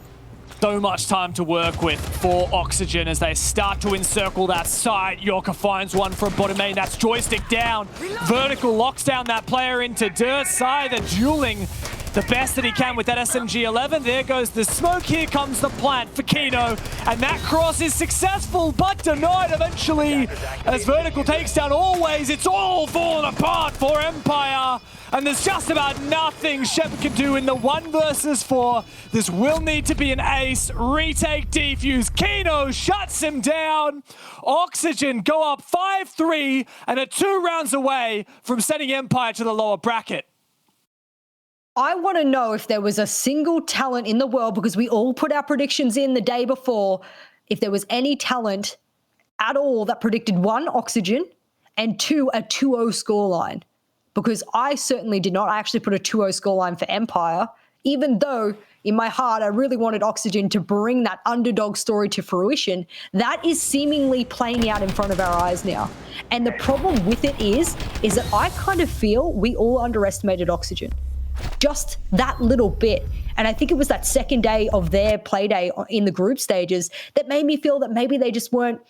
So much time to work with for Oxygen as they start to encircle that side. Yorka finds one from bottom main, that's joystick down. Vertical locks down that player into dirt side, they're dueling the best that he can with that SMG-11. There goes the smoke, here comes the plant for Kino. And that cross is successful, but denied eventually. As Vertical takes down Always, it's all falling apart for Empire. And there's just about nothing Shep can do in the 1 versus 4. This will need to be an ace. Retake defuse. Kino shuts him down. Oxygen go up 5-3 and are 2 rounds away from sending Empire to the lower bracket. I want to know if there was a single talent in the world, because we all put our predictions in the day before, if there was any talent at all that predicted 1, Oxygen, and 2, a 2-0 scoreline. Because I certainly did not. I actually put a 2-0 scoreline for Empire, even though in my heart I really wanted Oxygen to bring that underdog story to fruition. That is seemingly playing out in front of our eyes now. And the problem with it is that I kind of feel we all underestimated Oxygen. Just that little bit. And I think it was that second day of their play day in the group stages that made me feel that maybe they just weren't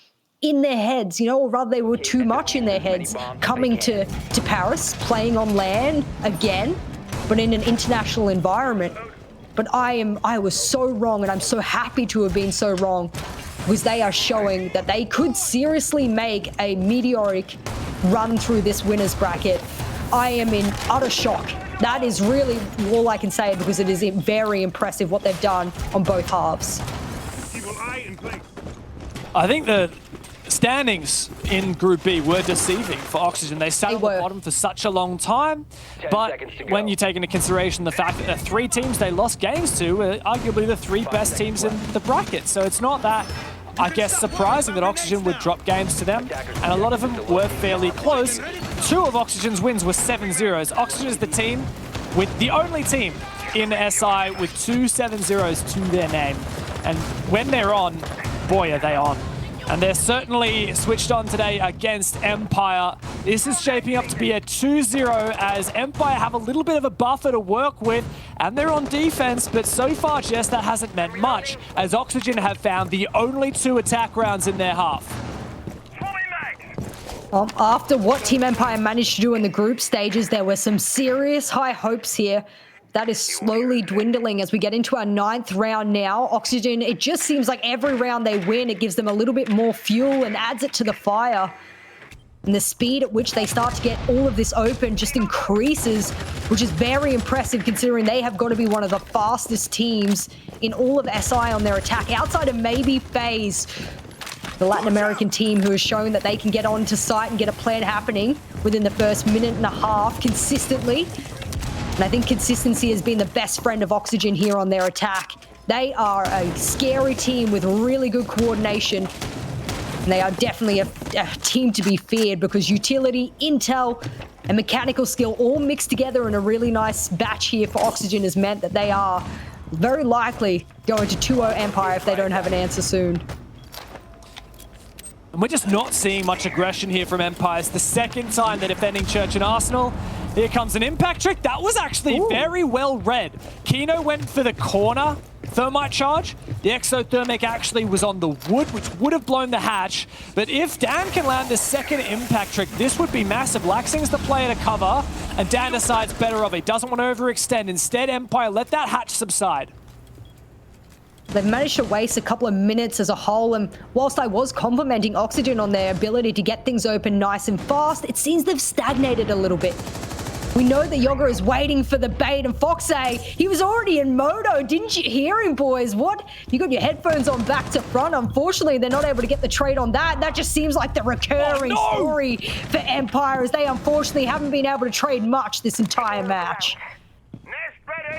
in their heads, or rather they were too much in their heads, coming to Paris, playing on LAN again, but in an international environment. But I was so wrong, and I'm so happy to have been so wrong, because they are showing that they could seriously make a meteoric run through this winners bracket. I am in utter shock. That is really all I can say, because it is very impressive what they've done on both halves. I think the standings in Group B were deceiving for Oxygen. They sat on the bottom for such a long time, but when you take into consideration the fact that the 3 teams they lost games to were arguably the 3 best teams in the bracket. So it's not that, I guess, surprising that Oxygen would drop games to them, and a lot of them were fairly close. 2 of Oxygen's wins were 7-0s. Oxygen is the team, with the only team in SI with 2 7-0s to their name. And when they're on, boy, are they on. And they're certainly switched on today against Empire. This is shaping up to be a 2-0 as Empire have a little bit of a buffer to work with, and they're on defense, but so far, Jess, that hasn't meant much, as Oxygen have found the only 2 attack rounds in their half. After what Team Empire managed to do in the group stages, there were some serious high hopes here. that is slowly dwindling as we get into our 9th round now. Oxygen, it just seems like every round they win, it gives them a little bit more fuel and adds it to the fire. And the speed at which they start to get all of this open just increases, which is very impressive considering they have got to be one of the fastest teams in all of SI on their attack, outside of maybe FaZe, the Latin American team who has shown that they can get onto site and get a plan happening within the first minute and a half consistently. And I think consistency has been the best friend of Oxygen here on their attack. They are a scary team with really good coordination. And they are definitely a team to be feared because utility, intel, and mechanical skill all mixed together in a really nice batch here for Oxygen has meant that they are very likely going to 2-0 Empire if they don't have an answer soon. And we're just not seeing much aggression here from Empire. It's the second time they're defending Church and Arsenal. Here comes an impact trick. That was actually very well read. Kino went for the corner thermite charge. The exothermic actually was on the wood, which would have blown the hatch. But if Dan can land the second impact trick, this would be massive. Laxing's the player to cover, and Dan decides better of it. Doesn't want to overextend. Instead, Empire let that hatch subside. They've managed to waste a couple of minutes as a whole, and whilst I was complimenting Oxygen on their ability to get things open nice and fast, it seems they've stagnated a little bit. We know that Yoga is waiting for the bait, and Foxay, he was already in moto. Didn't you hear him, boys? What? You got your headphones on back to front. Unfortunately, they're not able to get the trade on that. That just seems like the recurring story for Empire, as they unfortunately haven't been able to trade much this entire match.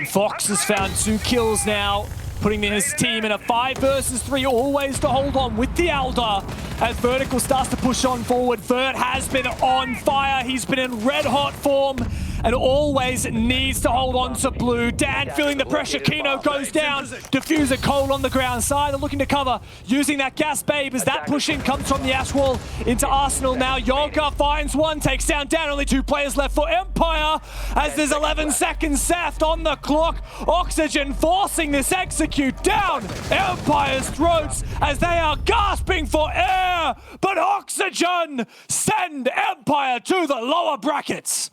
Fox has found 2 kills now, putting his team in a 5 versus 3, always to hold on with the Elder. As Vertical starts to push on forward, Vert has been on fire. He's been in red hot form and always needs to hold on to blue. Dan feeling the pressure. Kino goes down. Diffuser cold on the ground side. They're looking to cover, using that gas babe as that push in comes from the ash wall into Arsenal now. Yoga finds one, takes down Dan. Only 2 players left for Empire as there's 11 seconds left on the clock. Oxygen forcing this execute down Empire's throats as they are gasping for air. But Oxygen send Empire to the lower brackets.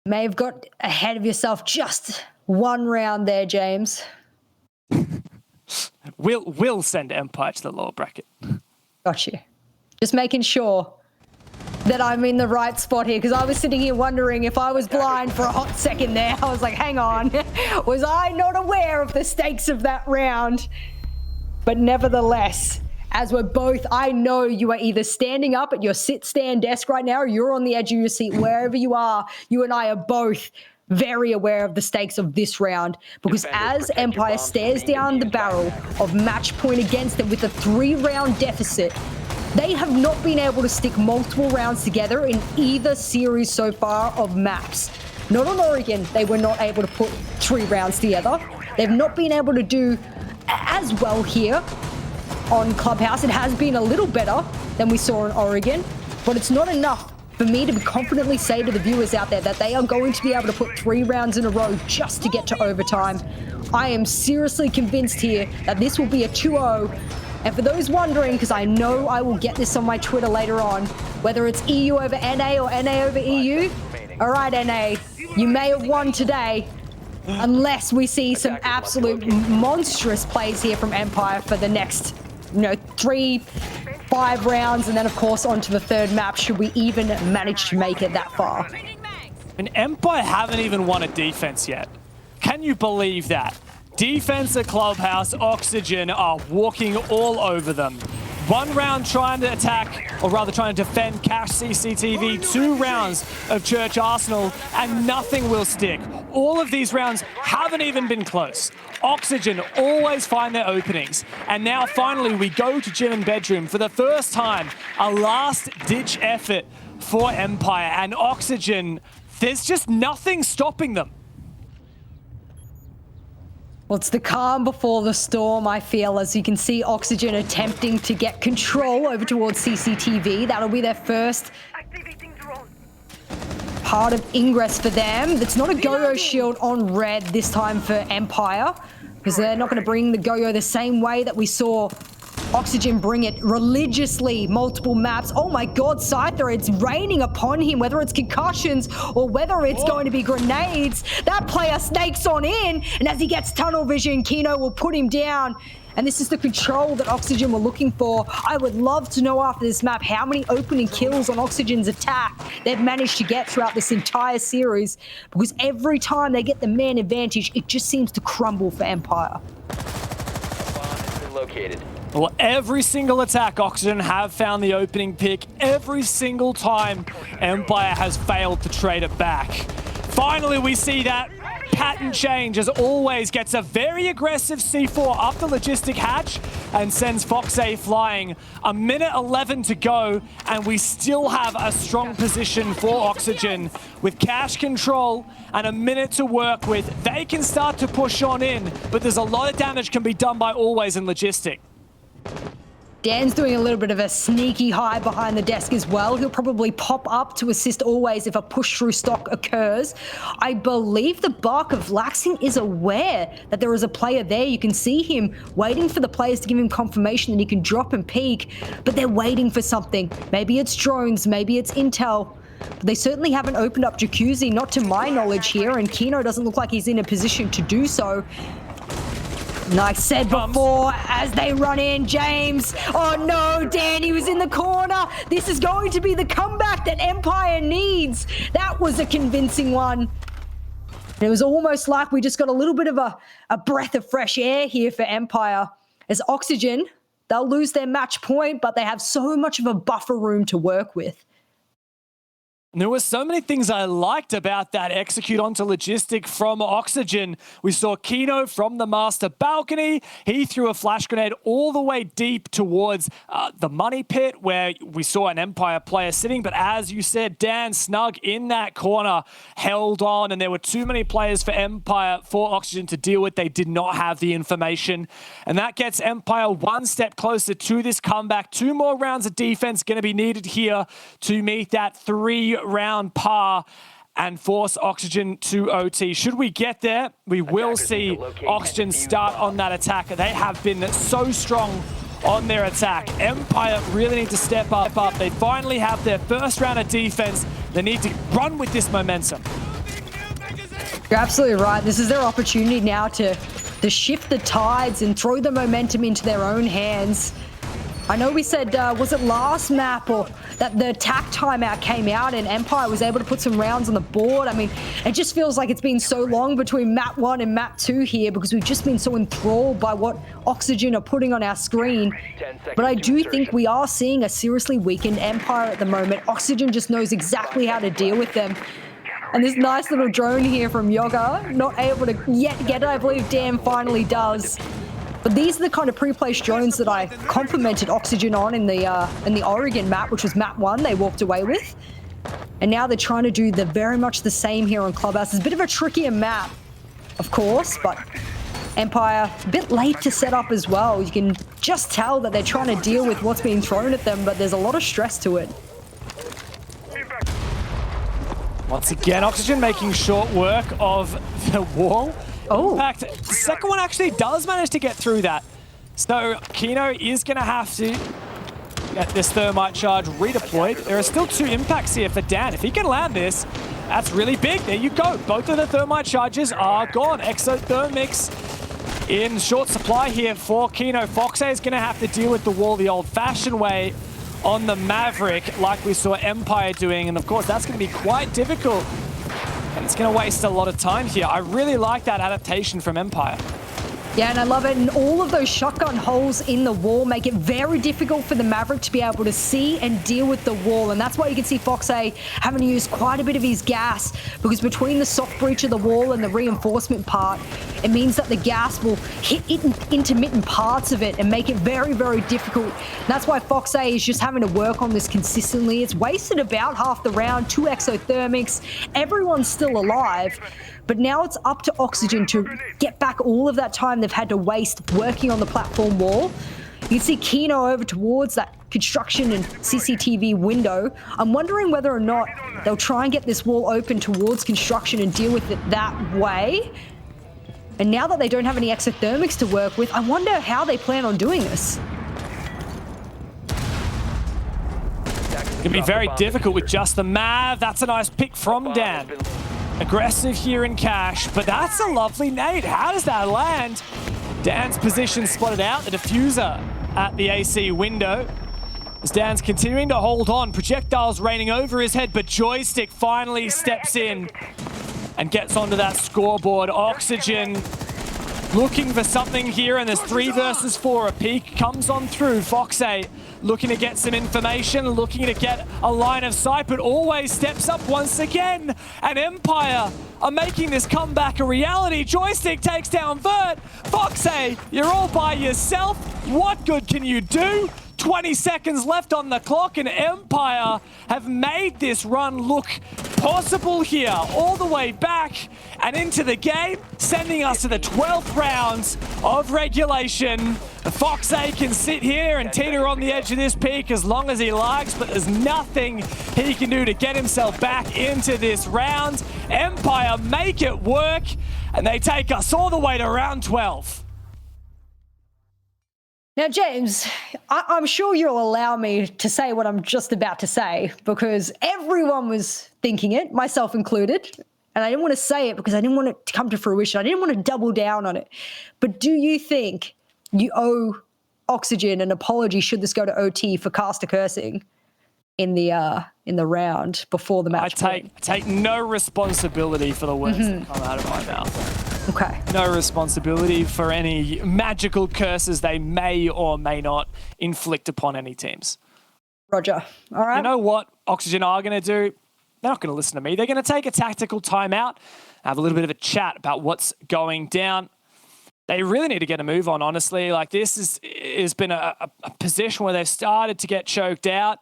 May have got ahead of yourself just 1 round there, James. We'll send Empire to the lower bracket. Got you. Just making sure that I'm in the right spot here, because I was sitting here wondering if I was blind for a hot second there. I was like, hang on, was I not aware of the stakes of that round? But nevertheless, as we're both, I know you are either standing up at your sit-stand desk right now or you're on the edge of your seat. Wherever you are, you and I are both very aware of the stakes of this round, because as Empire stares down the barrel of match point against them with a 3-round deficit, they have not been able to stick multiple rounds together in either series so far of maps. Not on Oregon, they were not able to put 3 rounds together. They've not been able to do as well here on Clubhouse. It has been a little better than we saw in Oregon, but it's not enough for me to confidently say to the viewers out there that they are going to be able to put 3 rounds in a row just to get to overtime. I am seriously convinced here that this will be a 2-0. And for those wondering, because I know I will get this on my Twitter later on, whether it's EU over NA or NA over EU, all right, NA, you may have won today, unless we see some absolute monstrous plays here from Empire for the next 3, 5 rounds, and then of course onto the 3rd map should we even manage to make it that far. And Empire haven't even won a defense yet. Can you believe that? Defense at Clubhouse, Oxygen are walking all over them. 1 round trying to attack, or rather trying to defend Cash CCTV, 2 rounds of Church Arsenal, and nothing will stick. All of these rounds haven't even been close. Oxygen always find their openings. And now finally we go to gym and bedroom for the first time. A last-ditch effort for Empire, and Oxygen, there's just nothing stopping them. Well, it's the calm before the storm, I feel, as you can see Oxygen attempting to get control over towards CCTV. That'll be their first part of ingress for them. It's not a Go-Go shield on red this time for Empire, because they're not going to bring the Go-Go the same way that we saw Oxygen bring it religiously, multiple maps. Oh my God, Scyther, it's raining upon him, whether it's concussions or whether it's going to be grenades. That player snakes on in, and as he gets tunnel vision, Kino will put him down. And this is the control that Oxygen were looking for. I would love to know after this map how many opening kills on Oxygen's attack they've managed to get throughout this entire series, because every time they get the man advantage, it just seems to crumble for Empire. Bomb has been located. Well, every single attack, Oxygen have found the opening pick. Every single time, Empire has failed to trade it back. Finally, we see that pattern change, as always, gets a very aggressive C4 up the logistic hatch and sends Foxay flying. A minute 11 to go, and we still have a strong position for Oxygen. With cash control and a minute to work with, they can start to push on in, but there's a lot of damage can be done by always in logistic. Dan's doing a little bit of a sneaky hide behind the desk as well. He'll probably pop up to assist always if a push through stock occurs. I believe the Bark of Laxing is aware that there is a player there. You can see him waiting for the players to give him confirmation that he can drop and peek, but they're waiting for something. Maybe it's drones, maybe it's intel. But they certainly haven't opened up Jacuzzi, not to my knowledge here, and Kino doesn't look like he's in a position to do so. And I said before, as they run in, James. Oh no, Dan, he was in the corner. This is going to be the comeback that Empire needs. That was a convincing one. And it was almost like we just got a little bit of a breath of fresh air here for Empire. As Oxygen, they'll lose their match point, but they have so much of a buffer room to work with. And there were so many things I liked about that execute onto logistic from Oxygen. We saw Kino from the master balcony. He threw a flash grenade all the way deep towards the money pit, where we saw an Empire player sitting. But as you said, Dan, snug in that corner, held on, and there were too many players for Empire, for Oxygen to deal with. They did not have the information. And that gets Empire one step closer to this comeback. 2 more rounds of defense going to be needed here to meet that 3-round par and force Oxygen to OT. Should we get there, we will see Oxygen start on that attack. They have been so strong on their attack. Empire really need to step up. They finally have their first round of defense. They need to run with this momentum. You're absolutely right. This is their opportunity now to shift the tides and throw the momentum into their own hands. I know we said, was it last map or that the attack timeout came out and Empire was able to put some rounds on the board? I mean, it just feels like it's been so long between map 1 and map 2 here, because we've just been so enthralled by what Oxygen are putting on our screen. But I do think we are seeing a seriously weakened Empire at the moment. Oxygen just knows exactly how to deal with them. And this nice little drone here from Yoga, not able to yet get it. I believe Dan finally does. But these are the kind of pre-placed drones that I complimented Oxygen on in the Oregon map, which was map 1 they walked away with. And now they're trying to do very much the same here on Clubhouse. It's a bit of a trickier map, of course, but Empire a bit late to set up as well. You can just tell that they're trying to deal with what's being thrown at them, but there's a lot of stress to it. Once again, Oxygen making short work of the wall. Oh. In fact, the second one actually does manage to get through that. So Kino is going to have to get this thermite charge redeployed. There are still 2 impacts here for Dan. If he can land this, that's really big. There you go. Both of the thermite charges are gone. Exothermics in short supply here for Kino. Foxay is going to have to deal with the wall the old-fashioned way on the Maverick, like we saw Empire doing. And of course, that's going to be quite difficult. And it's going to waste a lot of time here. I really like that adaptation from Empire. Yeah, and I love it. And all of those shotgun holes in the wall make it very difficult for the Maverick to be able to see and deal with the wall. And that's why you can see Foxay having to use quite a bit of his gas, because between the soft breach of the wall and the reinforcement part, it means that the gas will hit intermittent parts of it and make it very, very difficult. And that's why Foxay is just having to work on this consistently. It's wasted about half the round, 2 exothermics. Everyone's still alive. But now it's up to Oxygen to get back all of that time they've had to waste working on the platform wall. You can see Kino over towards that construction and CCTV window. I'm wondering whether or not they'll try and get this wall open towards construction and deal with it that way. And now that they don't have any exothermics to work with, I wonder how they plan on doing this. It's going to be very difficult with just the Mav. That's a nice pick from Dan. Aggressive here in cash, but that's a lovely nade. How does that land? Dan's position spotted out, the diffuser at the AC window. As Dan's continuing to hold on, projectiles raining over his head, but Joystick finally steps in and gets onto that scoreboard. Oxygen looking for something here, and there's 3 versus 4. A peek comes on through. Foxay looking to get some information, looking to get a line of sight, but always steps up once again. And Empire are making this comeback a reality. Joystick takes down Vert. Foxay, you're all by yourself. What good can you do? 20 seconds left on the clock, and Empire have made this run look possible here, all the way back and into the game, sending us to the 12th round of regulation. Foxay can sit here and teeter on the edge of this peak as long as he likes, but there's nothing he can do to get himself back into this round. Empire make it work, and they take us all the way to round 12. Now, James, I'm sure you'll allow me to say what I'm just about to say, because everyone was thinking it, myself included, and I didn't want to say it because I didn't want it to come to fruition. I didn't want to double down on it. But do you think you owe Oxygen an apology should this go to OT for caster cursing in the round before the match? I take no responsibility for the words that come out of my mouth. Okay. No responsibility for any magical curses they may or may not inflict upon any teams. Roger. All right. You know what Oxygen are going to do? They're not going to listen to me. They're going to take a tactical timeout, have a little bit of a chat about what's going down. They really need to get a move on, honestly. Like, this has been a position where they've started to get choked out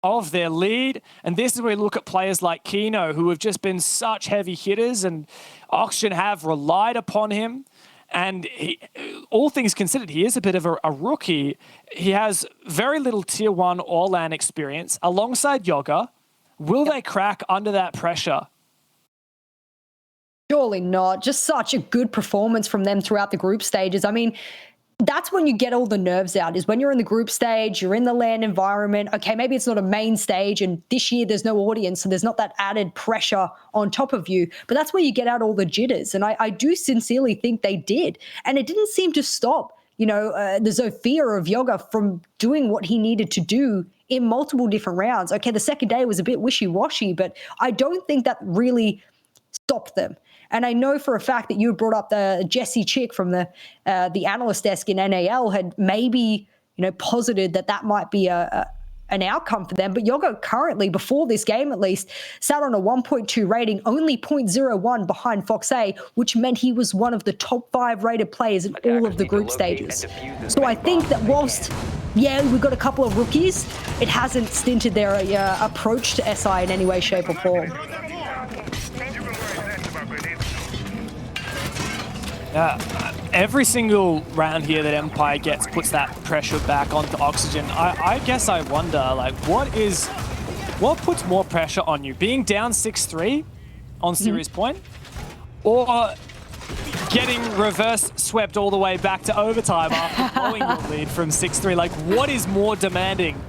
of their lead, and this is where we look at players like Kino, who have just been such heavy hitters, and Oxygen have relied upon him. And all things considered, he is a bit of a rookie. He has very little tier 1 or LAN experience alongside Yoga. Will they crack under that pressure? Surely not. Just such a good performance from them throughout the group stages. I mean, that's when you get all the nerves out, is when you're in the group stage, you're in the LAN environment. Okay, maybe it's not a main stage, and this year there's no audience, so there's not that added pressure on top of you. But that's where you get out all the jitters, and I do sincerely think they did. And it didn't seem to stop, the Zofia of Yoga from doing what he needed to do in multiple different rounds. Okay, the second day was a bit wishy-washy, but I don't think that really stopped them. And I know for a fact that you brought up the Jesse Chick from the analyst desk in NAL had maybe, posited that might be an outcome for them. But Yoga currently, before this game at least, sat on a 1.2 rating, only 0.01 behind Foxay, which meant he was one of the top 5 rated players in all of the group stages. So I think that whilst, we've got a couple of rookies, it hasn't stinted their approach to SI in any way, shape or form. Every single round here that Empire gets puts that pressure back onto Oxygen. I guess I wonder, what puts more pressure on you? Being down 6-3 on Series Point, or getting reverse swept all the way back to overtime after blowing your lead from 6-3? What is more demanding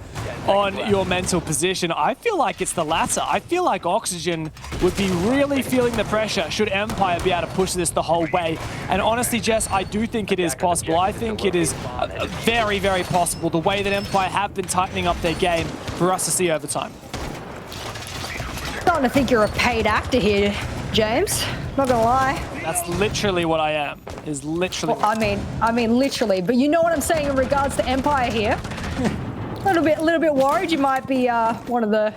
on your mental position? I feel like it's the latter. I feel like Oxygen would be really feeling the pressure should Empire be able to push this the whole way. And honestly, Jess, I do think it is possible. I think it is very, very possible, the way that Empire have been tightening up their game, for us to see over time. Starting to think you're a paid actor here, James. Not gonna lie. That's literally what I am. Is literally. Well, I mean literally. But you know what I'm saying in regards to Empire here. A little bit worried you might be one of the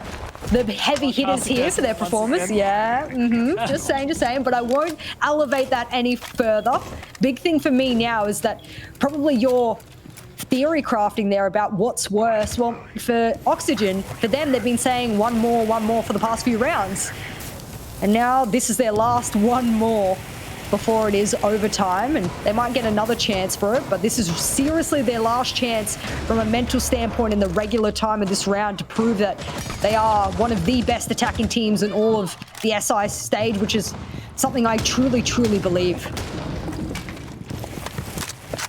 heavy hitters here for their performance. Yeah, just saying, but I won't elevate that any further. Big thing for me now is that probably your theory crafting there about what's worse. Well, for Oxygen, for them, they've been saying one more for the past few rounds. And now this is their last one more before it is overtime, and they might get another chance for it, but this is seriously their last chance from a mental standpoint in the regular time of this round to prove that they are one of the best attacking teams in all of the SI stage, which is something I truly, truly believe.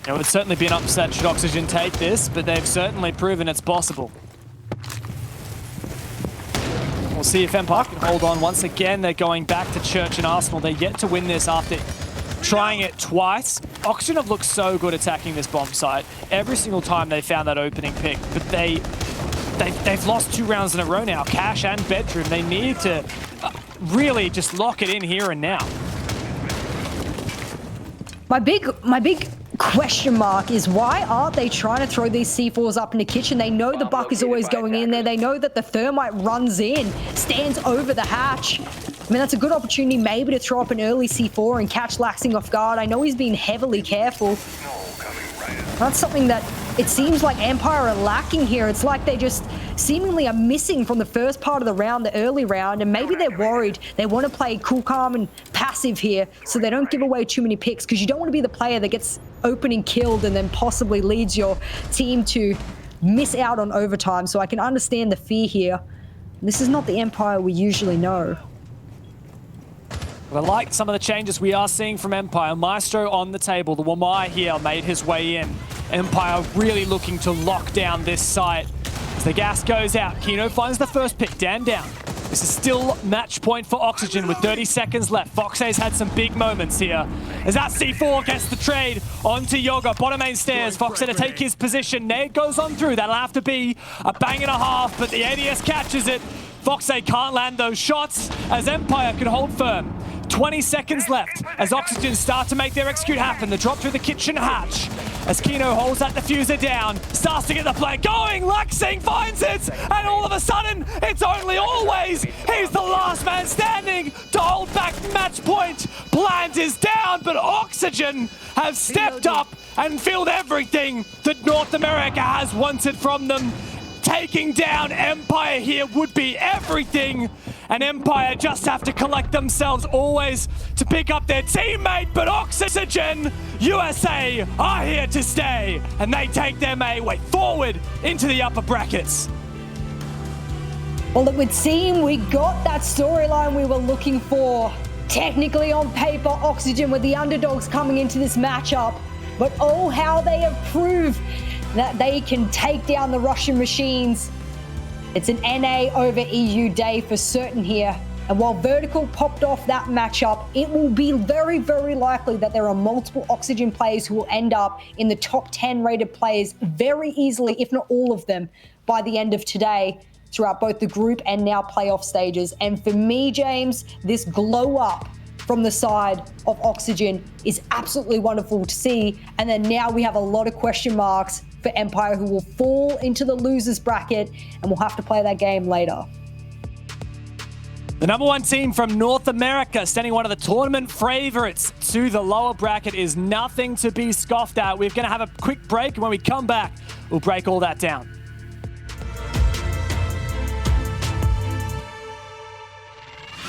It would certainly be an upset should Oxygen take this, but they've certainly proven it's possible. We'll see if Empire can hold on. Once again, they're going back to Church and Arsenal. They're yet to win this after trying it twice. Oxygen have looked so good attacking this bomb site. Every single time they found that opening pick, but they've lost 2 rounds in a row now. Cash and Bedroom. They need to really just lock it in here and now. My big question mark is why aren't they trying to throw these C4s up in the kitchen? They know the buck is always going in there. They know that the thermite runs in, stands over the hatch. I mean, that's a good opportunity maybe to throw up an early C4 and catch Laxing off guard. I know he's been heavily careful. That's something that it seems like Empire are lacking here. It's like they just seemingly are missing from the first part of the round, the early round, and maybe they're worried. They want to play cool, calm, and passive here so they don't give away too many picks, because you don't want to be the player that gets opening killed and then possibly leads your team to miss out on overtime. So I can understand the fear here. This is not the Empire we usually know. I like some of the changes we are seeing from Empire. Maestro on the table. The Wamai here made his way in. Empire really looking to lock down this site. As the gas goes out, Kino finds the first pick. Dan down. This is still match point for Oxygen with 30 seconds left. Foxay's had some big moments here. As that C4 gets the trade onto Yoga. Bottom main stairs. Foxay to take his position. Nade goes on through. That'll have to be a bang and a half, but the ADS catches it. Foxay can't land those shots as Empire can hold firm. 20 seconds left as Oxygen start to make their execute happen. The drop through the kitchen hatch as Kino holds that diffuser down, starts to get the play going. Laxing finds it, and all of a sudden, it's only always. He's the last man standing to hold back match point. Plant is down, but Oxygen have stepped up and filled everything that North America has wanted from them. Taking down Empire here would be everything, and Empire just have to collect themselves always to pick up their teammate, but Oxygen USA are here to stay, and they take their way forward into the upper brackets. Well, it would seem we got that storyline we were looking for. Technically on paper, Oxygen were the underdogs coming into this matchup, but oh how they have proved that they can take down the Russian machines. It's an NA over EU day for certain here. And while Vertical popped off that matchup, it will be very, very likely that there are multiple Oxygen players who will end up in the top 10 rated players very easily, if not all of them, by the end of today throughout both the group and now playoff stages. And for me, James, this glow up from the side of Oxygen is absolutely wonderful to see. And then now we have a lot of question marks for Empire, who will fall into the losers bracket, and we'll have to play that game later. The #1 team from North America, sending one of the tournament favorites to the lower bracket, is nothing to be scoffed at. We're going to have a quick break, and when we come back, we'll break all that down.